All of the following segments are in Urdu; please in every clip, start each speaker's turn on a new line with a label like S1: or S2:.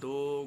S1: 2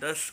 S1: 10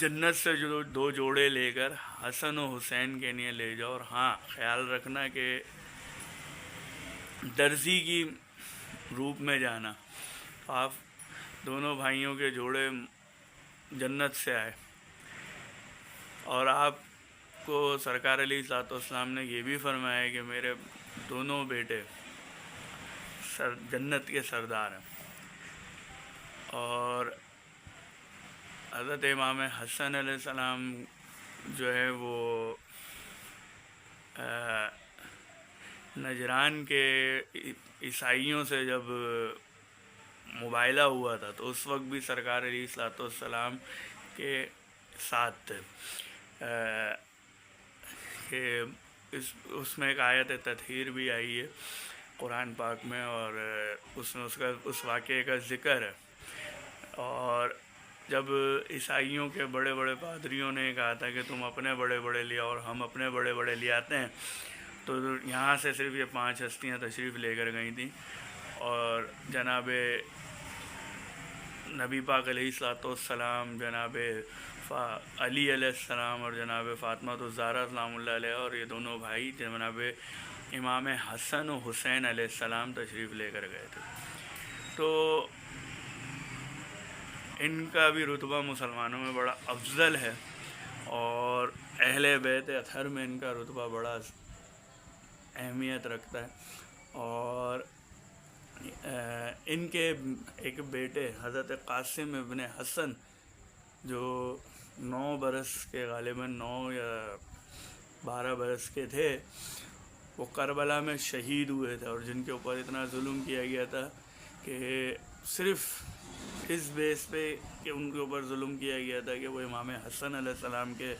S1: جنت سے جو 2 جوڑے لے کر حسن و حسین کے لیے لے جاؤ، اور ہاں خیال رکھنا کہ درزی کی روپ میں جانا، آپ دونوں بھائیوں کے جوڑے جنت سے آئے، اور آپ کو سرکار علیہ الصلوۃ والسلام نے یہ بھی فرمایا کہ میرے دونوں بیٹے جنت کے سردار ہیں۔ اور حضرت امام حسن علیہ السلام جو ہے وہ نجران کے عیسائیوں سے جب مباہلہ ہوا تھا تو اس وقت بھی سرکار علیہ الصلوۃ والسلام کے ساتھ تھے، کہ اس میں ایک آیت تطہیر بھی آئی ہے قرآن پاک میں، اور اس میں اس واقعے کا ذکر ہے۔ اور جب عیسائیوں کے بڑے بڑے پادریوں نے کہا تھا کہ تم اپنے بڑے بڑے لے اور ہم اپنے بڑے بڑے لے آتے ہیں، تو یہاں سے صرف یہ 5 ہستیاں تشریف لے کر گئی تھیں، اور جناب نبی پاک علیہ الصلوۃ والسلام، جناب علی علیہ السلام اور جناب فاطمہ الزہرا سلام اللہ علیہ، اور یہ دونوں بھائی جناب امام حسن و حسین علیہ السلام تشریف لے کر گئے تھے۔ تو ان کا بھی رتبہ مسلمانوں میں بڑا افضل ہے، اور اہل بیت اطہر میں ان کا رتبہ بڑا اہمیت رکھتا ہے۔ اور ان کے ایک بیٹے حضرت قاسم ابن حسن جو 9 برس کے، غالباً 9 یا 12 برس کے تھے، وہ کربلا میں شہید ہوئے تھے، اور جن کے اوپر اتنا ظلم کیا گیا تھا کہ صرف اس بیس پہ کہ ان کے اوپر ظلم کیا گیا تھا کہ وہ امام حسن علیہ السلام کے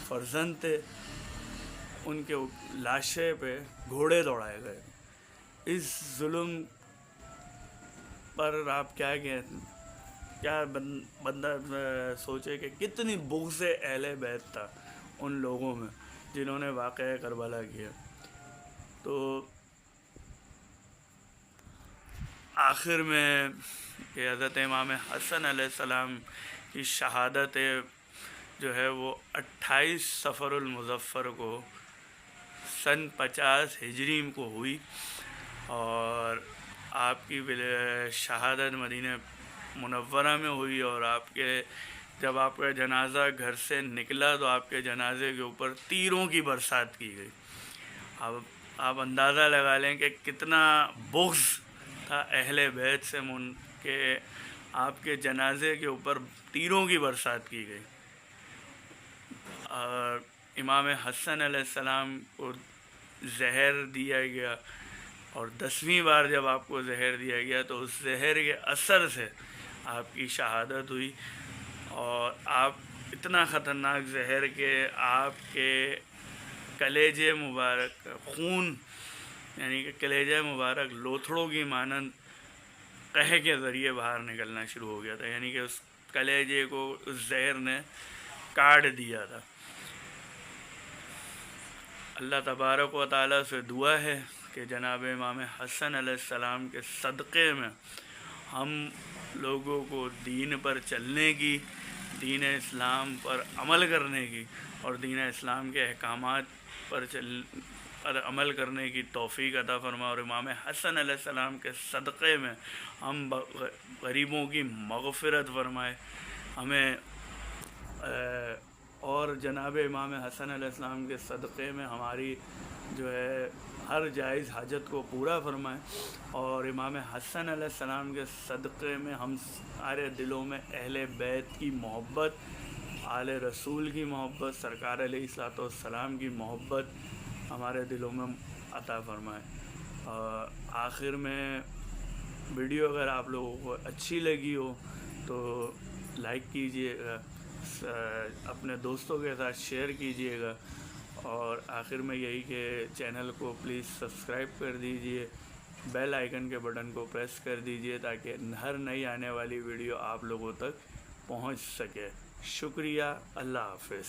S1: فرزند تھے، ان کے لاشیں پہ گھوڑے دوڑائے گئے۔ اس ظلم پر آپ کیا بندہ سوچے کہ کتنی بغض اہل بیت تھا ان لوگوں میں جنہوں نے واقعہ کربلا کیا۔ تو آخر میں کہ حضرت امام حسن علیہ السلام کی شہادت جو ہے وہ 28 صفر المظفر کو سن 50 ہجری کو ہوئی، اور آپ کی شہادت مدینہ منورہ میں ہوئی، اور جب آپ کا جنازہ گھر سے نکلا تو آپ کے جنازے کے اوپر تیروں کی برسات کی گئی۔ اب آپ اندازہ لگا لیں کہ کتنا بغض تھا اہل بیت سے کہ آپ کے جنازے کے اوپر تیروں کی برسات کی گئی۔ اور امام حسن علیہ السلام کو زہر دیا گیا، اور 10ویں بار جب آپ کو زہر دیا گیا تو اس زہر کے اثر سے آپ کی شہادت ہوئی، اور آپ اتنا خطرناک زہر کہ آپ کے کلیجے مبارک خون، یعنی کہ کلیجہ مبارک لوتھڑوں کی مانند قح کے ذریعے باہر نکلنا شروع ہو گیا تھا، یعنی کہ اس کلیجے کو اس زہر نے کاٹ دیا تھا۔ اللہ تبارک و تعالیٰ سے دعا ہے کہ جناب امام حسن علیہ السلام کے صدقے میں ہم لوگوں کو دین پر چلنے کی، دین اسلام پر عمل کرنے کی، اور دین اسلام کے احکامات پر عمل کرنے کی توفیق عطا فرمائے، اور امام حسن علیہ السلام کے صدقے میں ہم غریبوں کی مغفرت فرمائے ہمیں، اور جناب امام حسن علیہ السلام کے صدقے میں ہماری جو ہے ہر جائز حاجت کو پورا فرمائے، اور امام حسن علیہ السلام کے صدقے میں ہم سارے دلوں میں اہل بیت کی محبت، آل رسول کی محبت، سرکار علیہ الصلوۃ والسلام کی محبت ہمارے دلوں میں عطا فرمائے۔ اور آخر میں ویڈیو اگر آپ لوگوں کو اچھی لگی ہو تو لائک کیجئے گا، اپنے دوستوں کے ساتھ شیئر کیجئے گا، اور آخر میں یہی کہ چینل کو پلیز سبسکرائب کر دیجئے، بیل آئیکن کے بٹن کو پریس کر دیجئے تاکہ ہر نئی آنے والی ویڈیو آپ لوگوں تک پہنچ سکے۔ شکریہ، اللہ حافظ۔